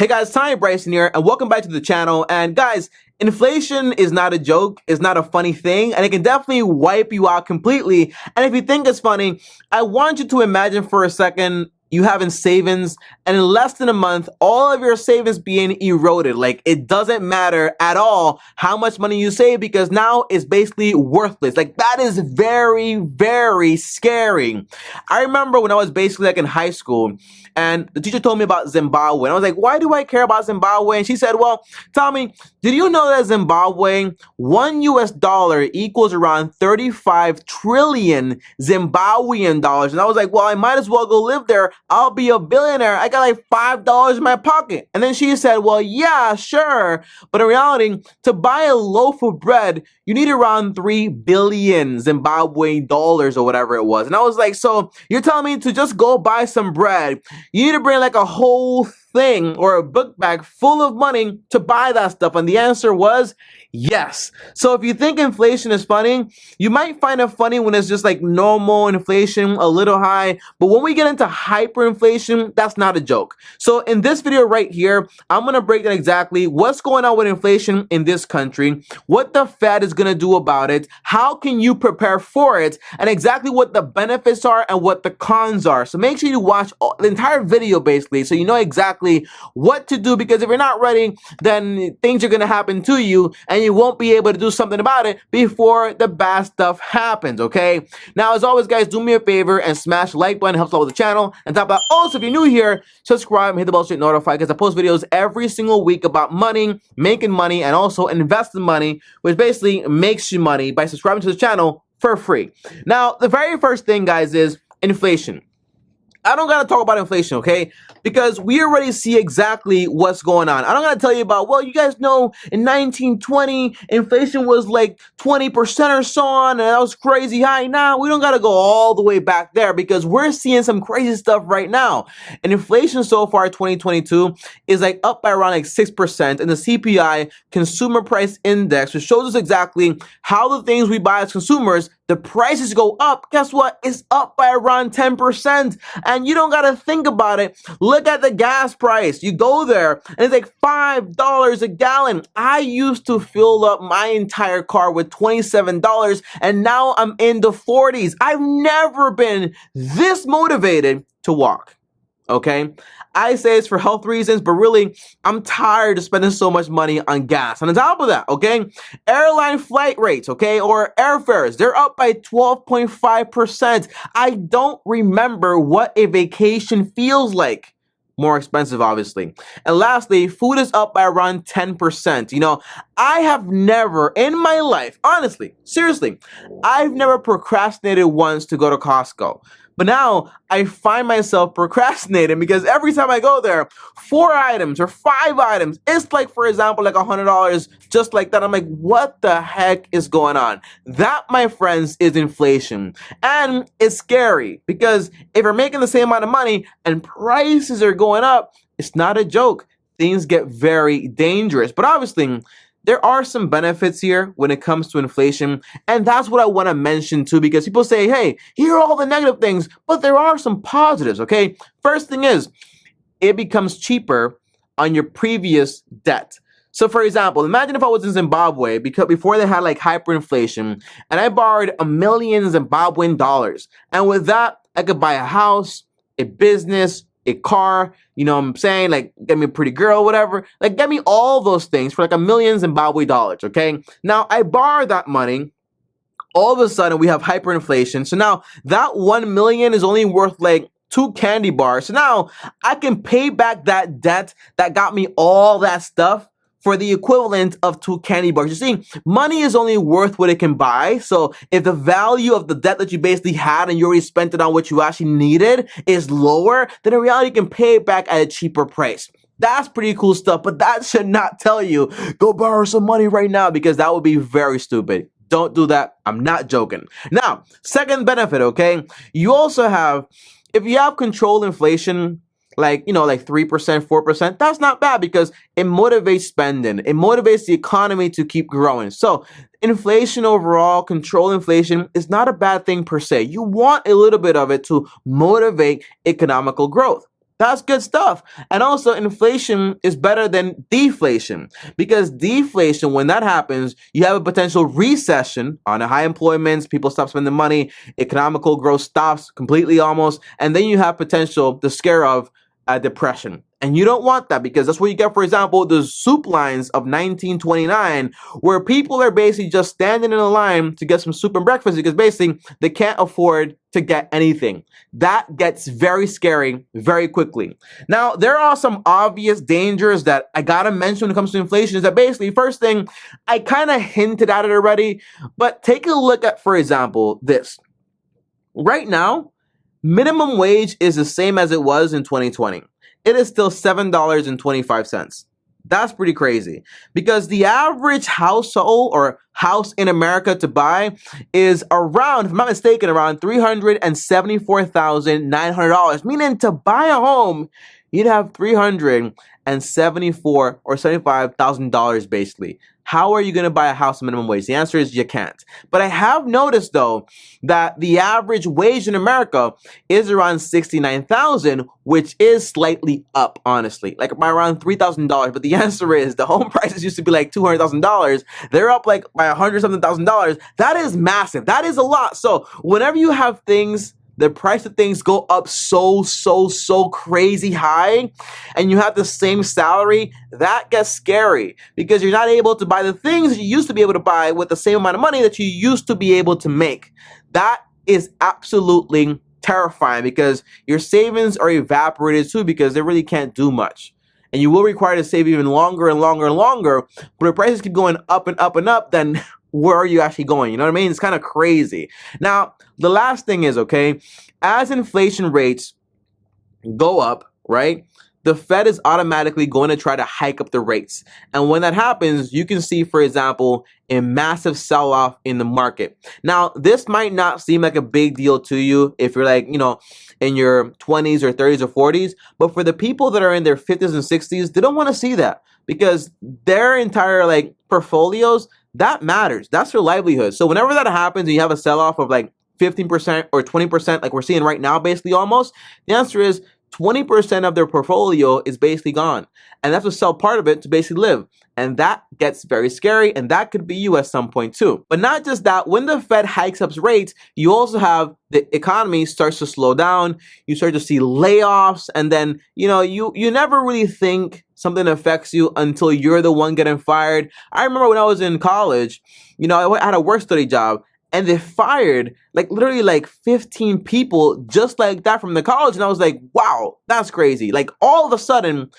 Hey guys, Tommy Bryson here, and welcome back to the channel. And guys, inflation is not a joke, it's not a funny thing, and it can definitely wipe you out completely. And if you think it's funny, I want you to imagine for a second you having savings, and in less than a month, all of your savings being eroded. Like, it doesn't matter at all how much money you save because now it's basically worthless. Like, that is very, very scary. I remember when I was basically like in high school, and the teacher told me about Zimbabwe. And I was like, why do I care about Zimbabwe? And she said, well, Tommy, did you know that Zimbabwe, $1 equals around 35 trillion Zimbabwean dollars? And I was like, well, I might as well go live there. I'll be a billionaire. I got like $5 in my pocket. And then she said, well, yeah, sure. But in reality, to buy a loaf of bread, you need around 3 billion Zimbabwean dollars or whatever it was. And I was like, so you're telling me to just go buy some bread, you need to bring like a whole thing or a book bag full of money to buy that stuff? And the answer was yes. So if you think inflation is funny, you might find it funny when it's just like normal inflation, a little high. But when we get into hyperinflation, that's not a joke. So in this video right here, I'm going to break down exactly what's going on with inflation in this country, what the Fed is going to do about it, how can you prepare for it, and exactly what the benefits are and what the cons are. So make sure you watch the entire video basically so you know exactly what to do, because if you're not ready, then things are going to happen to you and you won't be able to do something about it before the bad stuff happens, okay? Now, as always, guys, do me a favor and smash the like button. It helps out with the channel. And top of that, also, if you're new here, subscribe and hit the bell so you're notified, because I post videos every single week about money, making money, and also investing money, which basically makes you money by subscribing to the channel for free. Now, the very first thing, guys, is inflation. I don't gotta talk about inflation, okay? Because we already see exactly what's going on. I don't gotta tell you about, well, you guys know in 1920, inflation was like 20% or so on, and that was crazy high. Now, we don't gotta go all the way back there because we're seeing some crazy stuff right now. And inflation so far, 2022, is like up by around like 6%, and the CPI, Consumer Price Index, which shows us exactly how the things we buy as consumers, the prices go up. Guess what? It's up by around 10%. And you don't got to think about it. Look at the gas price. You go there and it's like $5 a gallon. I used to fill up my entire car with $27 and now I'm in the 40s. I've never been this motivated to walk. Okay, I say it's for health reasons, but really, I'm tired of spending so much money on gas. And on top of that, okay, airline flight rates, okay, or airfares, they're up by 12.5%. I don't remember what a vacation feels like. More expensive, obviously. And lastly, food is up by around 10%. You know, I have never in my life, honestly, seriously, I've never procrastinated once to go to Costco. But now I find myself procrastinating because every time I go there, 4 items or 5 items, it's like, for example, like $100 just like that. I'm like, what the heck is going on? That, my friends, is inflation. And it's scary because if you're making the same amount of money and prices are going up, it's not a joke. Things get very dangerous. But obviously, there are some benefits here when it comes to inflation, and that's what I want to mention too, because people say, hey, here are all the negative things, but there are some positives, okay? First thing is, it becomes cheaper on your previous debt. So for example, imagine if I was in Zimbabwe because before they had like hyperinflation, and I borrowed $1 million Zimbabwean dollars, and with that, I could buy a house, a business, a car, you know what I'm saying, like get me a pretty girl, whatever, like get me all those things for like $1 million Zimbabwe dollars, okay? Now I borrowed that money, all of a sudden we have hyperinflation, so now that 1 million is only worth like 2 candy bars, so now I can pay back that debt that got me all that stuff for the equivalent of 2 candy bars. You see, money is only worth what it can buy. So if the value of the debt that you basically had and you already spent it on what you actually needed is lower, then in reality you can pay it back at a cheaper price. That's pretty cool stuff, but that should not tell you, go borrow some money right now, because that would be very stupid. Don't do that. I'm not joking. Now, second benefit, okay? You also have, if you have controlled inflation, like, you know, like 3%, 4%, that's not bad because it motivates spending. It motivates the economy to keep growing. So inflation overall, control inflation is not a bad thing per se. You want a little bit of it to motivate economical growth. That's good stuff. And also, inflation is better than deflation, because deflation, when that happens, you have a potential recession on a high employment, people stop spending money, economical growth stops completely almost, and then you have potential, the scare of depression. And you don't want that, because that's what you get, for example, the soup lines of 1929, where people are basically just standing in a line to get some soup and breakfast because basically they can't afford to get anything. That gets very scary very quickly. Now, there are some obvious dangers that I gotta mention when it comes to inflation. Is that basically, first thing, I kind of hinted at it already, but take a look at, for example, this. Right now, minimum wage is the same as it was in 2020. It is still $7.25. That's pretty crazy, because the average household or house in America to buy is around, if I'm not mistaken, around $374,900. Meaning, to buy a home, you'd have $374,000 or $75,000 basically. How are you going to buy a house minimum wage? The answer is you can't. But I have noticed, though, that the average wage in America is around $69,000, which is slightly up, honestly, like by around $3,000. But the answer is the home prices used to be like $200,000. They're up like by $100,000. That is massive. That is a lot. So whenever you have things, the price of things go up so crazy high, and you have the same salary, that gets scary, because you're not able to buy the things you used to be able to buy with the same amount of money that you used to be able to make. That is absolutely terrifying, because your savings are evaporated too, because they really can't do much. And you will require to save even longer and longer and longer, but if prices keep going up and up and up, then where are you actually going? You know what I mean? It's kind of crazy. Now, the last thing is, okay, as inflation rates go up, right, the Fed is automatically going to try to hike up the rates. And when that happens, you can see, for example, a massive sell-off in the market. Now, this might not seem like a big deal to you if you're like, you know, in your 20s or 30s or 40s, but for the people that are in their 50s and 60s, they don't want to see that, because their entire like portfolios, that matters. That's your livelihood. So whenever that happens and you have a sell-off of like 15% or 20%, like we're seeing right now, basically almost, the answer is 20% of their portfolio is basically gone. And that's to sell part of it to basically live. And that gets very scary, and that could be you at some point too. But not just that, when the Fed hikes up rates, you also have the economy starts to slow down. You start to see layoffs, and then, you know, you never really think something affects you until you're the one getting fired. I remember when I was in college, you know, I had a work study job, and they fired like literally like 15 people just like that from the college. And I was like, wow, that's crazy. Like all of a sudden,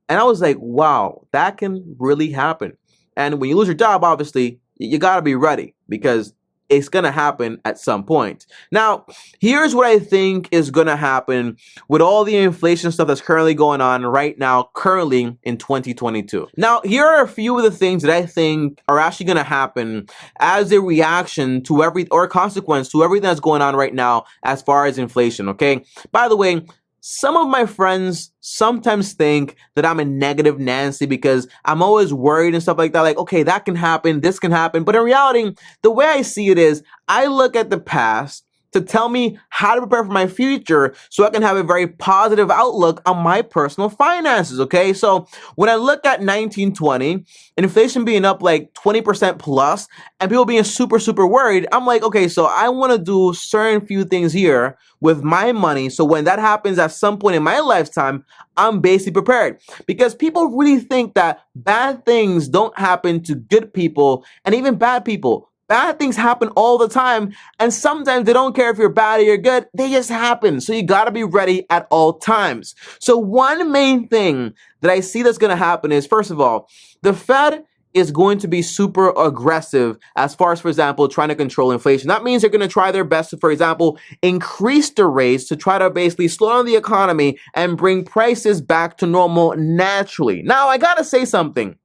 and I was like, wow, that can really happen. And when you lose your job, obviously, you got to be ready, because it's going to happen at some point. Now, here's what I think is going to happen with all the inflation stuff that's currently going on right now, currently in 2022. Now, here are a few of the things that I think are actually going to happen as a reaction to or consequence to everything that's going on right now as far as inflation, okay? By the way, some of my friends sometimes think that I'm a negative Nancy because I'm always worried and stuff like that. Like, okay, that can happen, this can happen. But in reality, the way I see it is I look at the past to tell me how to prepare for my future so I can have a very positive outlook on my personal finances, okay? So when I look at 1920, inflation being up like 20% plus and people being super worried, I'm like, okay, so I want to do certain few things here with my money, so when that happens at some point in my lifetime, I'm basically prepared. Because people really think that bad things don't happen to good people and even bad people. Bad things happen all the time, and sometimes they don't care if you're bad or you're good. They just happen. So you got to be ready at all times. So one main thing that I see that's going to happen is, first of all, the Fed is going to be super aggressive as far as, for example, trying to control inflation. That means they're going to try their best to, for example, increase the rates to try to basically slow down the economy and bring prices back to normal naturally. Now, I got to say something.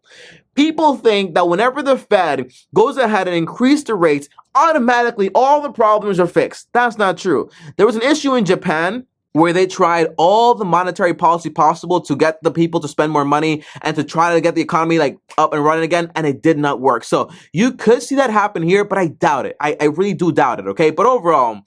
People think that whenever the Fed goes ahead and increases the rates, automatically all the problems are fixed. That's not true. There was an issue in Japan where they tried all the monetary policy possible to get the people to spend more money and to try to get the economy like up and running again, and it did not work. So you could see that happen here, but I doubt it. I really do doubt it, okay? But overall,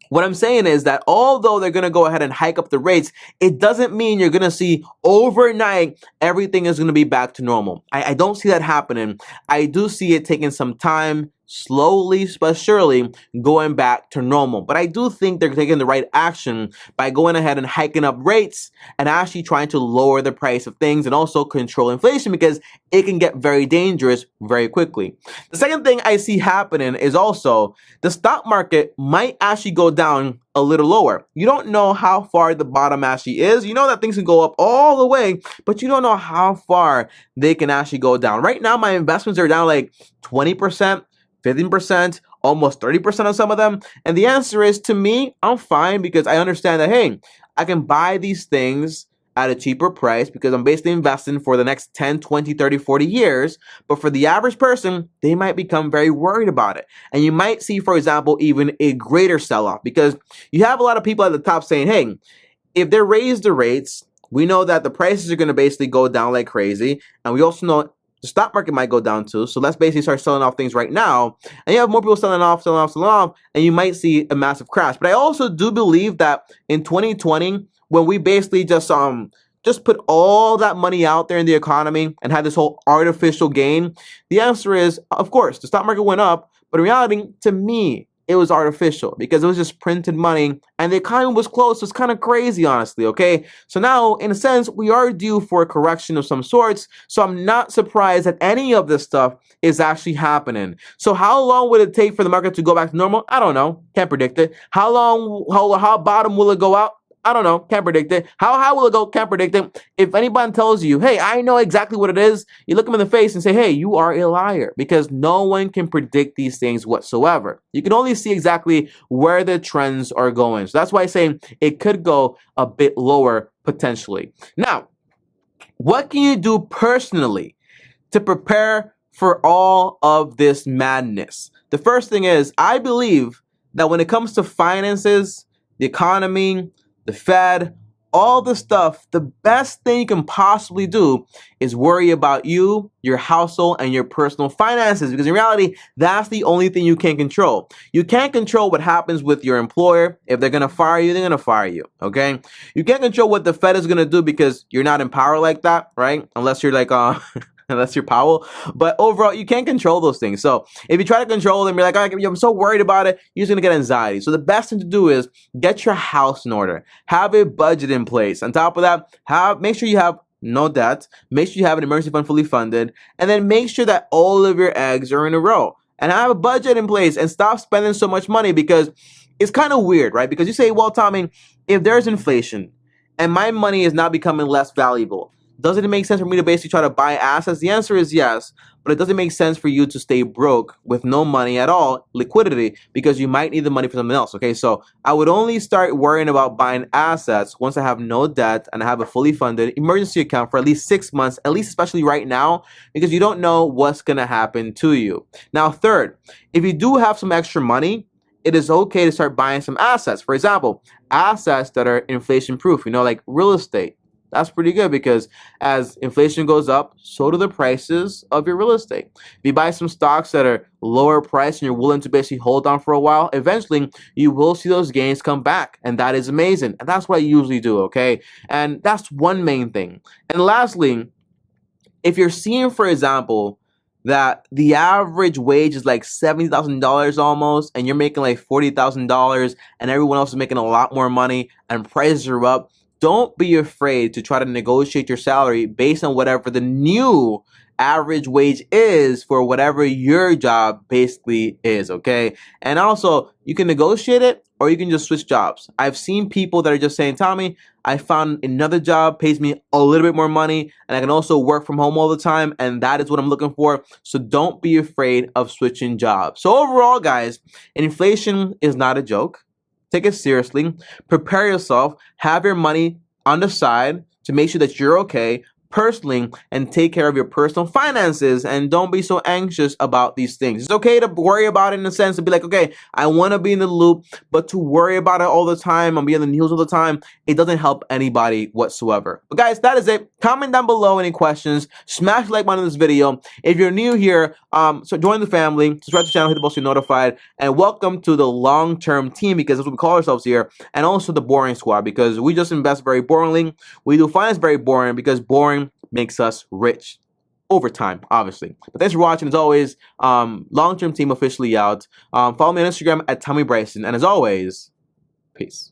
What I'm saying is that although they're going to go ahead and hike up the rates, it doesn't mean you're going to see overnight everything is going to be back to normal. I don't see that happening. I do see it taking some time, slowly but surely going back to normal. But I do think they're taking the right action by going ahead and hiking up rates and actually trying to lower the price of things and also control inflation, because it can get very dangerous very quickly. The second thing I see happening is also the stock market might actually go down a little lower. You don't know how far the bottom actually is. You know that things can go up all the way, but you don't know how far they can actually go down. Right now, my investments are down like 20%. 15%, almost 30% on some of them. And the answer is, to me, I'm fine, because I understand that, hey, I can buy these things at a cheaper price because I'm basically investing for the next 10, 20, 30, 40 years. But for the average person, they might become very worried about it. And you might see, for example, even a greater sell-off, because you have a lot of people at the top saying, hey, if they raise the rates, we know that the prices are going to basically go down like crazy. And we also know the stock market might go down too. So let's basically start selling off things right now. And you have more people selling off, and you might see a massive crash. But I also do believe that in 2020, when we basically just put all that money out there in the economy and had this whole artificial gain, the answer is, of course, the stock market went up. But in reality, to me, it was artificial, because it was just printed money and the economy was closed. So it's kind of crazy, honestly, okay? So now, in a sense, we are due for a correction of some sorts. So I'm not surprised that any of this stuff is actually happening. So how long would it take for the market to go back to normal? I don't know. Can't predict it. How bottom will it go out? I don't know. Can't predict it. How high will it go? Can't predict it. If anybody tells you, hey, I know exactly what it is, you look them in the face and say, hey, you are a liar, because no one can predict these things whatsoever. You can only see exactly where the trends are going. So that's why I say it could go a bit lower potentially. Now, what can you do personally to prepare for all of this madness? The first thing is, I believe that when it comes to finances, the economy, the Fed, all the stuff, the best thing you can possibly do is worry about you, your household, and your personal finances, because in reality, that's the only thing you can control. You can't control what happens with your employer. If they're going to fire you, they're going to fire you, okay? You can't control what the Fed is going to do, because you're not in power like that, right? Unless you're like, unless you're Powell. But overall, you can't control those things. So if you try to control them, you're like, I'm so worried about it, you're just going to get anxiety. So the best thing to do is get your house in order. Have a budget in place. On top of that, make sure you have no debt. Make sure you have an emergency fund fully funded. And then make sure that all of your eggs are in a row. And have a budget in place and stop spending so much money, because it's kind of weird, right? Because you say, well, Tommy, if there's inflation and my money is now becoming less valuable, does it make sense for me to basically try to buy assets? The answer is yes, but it doesn't make sense for you to stay broke with no money at all, liquidity, because you might need the money for something else, okay? So I would only start worrying about buying assets once I have no debt and I have a fully funded emergency account for at least 6 months, at least especially right now, because you don't know what's going to happen to you. Now, third, if you do have some extra money, it is okay to start buying some assets. For example, assets that are inflation proof, like real estate. That's pretty good, because as inflation goes up, so do the prices of your real estate. If you buy some stocks that are lower priced and you're willing to basically hold on for a while, eventually you will see those gains come back. And that is amazing. And that's what I usually do, okay? And that's one main thing. And lastly, if you're seeing, for example, that the average wage is like $70,000 almost, and you're making like $40,000, and everyone else is making a lot more money and prices are up, don't be afraid to try to negotiate your salary based on whatever the new average wage is for whatever your job basically is, okay? And also, you can negotiate it or you can just switch jobs. I've seen people that are just saying, Tommy, I found another job, pays me a little bit more money, and I can also work from home all the time, and that is what I'm looking for. So don't be afraid of switching jobs. So overall, guys, inflation is not a joke. Take it seriously. Prepare yourself. Have your money on the side to make sure that you're okay. personally and take care of your personal finances, and don't be so anxious about these things. It's okay to worry about it in a sense, to be like, okay, I want to be in the loop, but to worry about it all the time and be on the news all the time, it doesn't help anybody whatsoever. But guys, that is it. Comment down below any questions. Smash the like button on this video. If you're new here, so join the family, subscribe to the channel, hit the bell so you're notified, and welcome to the long-term team, because that's what we call ourselves here, and also the boring squad, because we just invest very boringly. We do finance very boring, because boring makes us rich over time, obviously. But thanks for watching. As always, long-term team officially out. Follow me on Instagram at Tommy Bryson, and as always, peace.